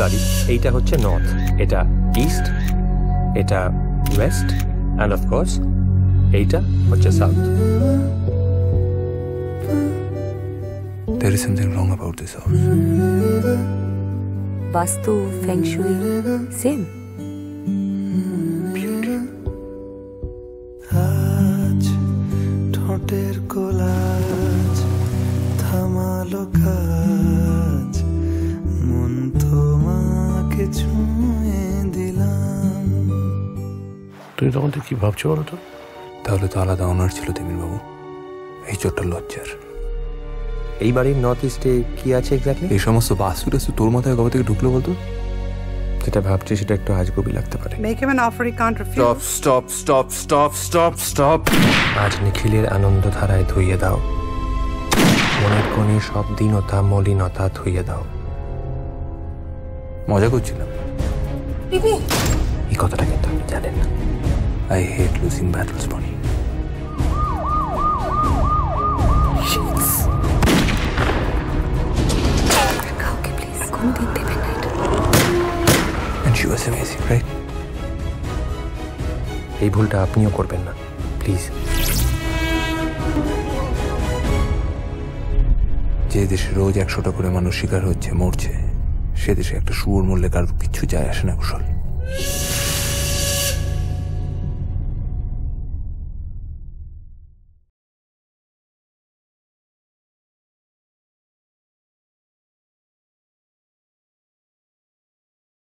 বাড়ি, এইটা হচ্ছে নর্থ, এটা ইস্ট, এটা ওয়েস্ট, অ্যান্ড অফকোর্স এইটা হচ্ছে south. There is something wrong about this house. Vastu, Feng Shui, same. আজ ঠোঁটের কোলাজ থামালো কাজ, মন তোমাকে ছুঁয়ে দিলাম। তুমি তখন তো কি ভাবছো বলো তো? তাহলে তো আলাদা অনার ছিল তিমির বাবু, এই চোটটা লজ্জার। এই বাড়ির নর্থ ইস্টে কি আছে এক্স্যাক্টলি? এই সমস্ত বাস্তু টাস্তু তোর মাথায় কবে থেকে ঢুকলো বলতো? যেটা ভাবছি সেটা একটু আজগুবি লাগতে পারে। Make him an offer he can't refuse. Stop. আজ নিখিলের আনন্দ ধারায় ধুইয়ে দাও, মনের কোণে সব দীনতা মলিনতা ধুইয়ে দাও। মজা করছিলাম। এই কথাটা কিন্তু আপনি জানেন না। I hate losing battles, Bonnie. কাউকে প্লিজ কোনোদিন দেবেন না এটা। And she was amazing, right? এই ভুলটা আপনিও করবেন না প্লিজ। যে দেশে রোজ 100টা করে মানুষ শিকার হচ্ছে, মরছে, সে দেশে একটা শুয়োর মরলে কারোর কিচ্ছু যায় আসে না কুশল।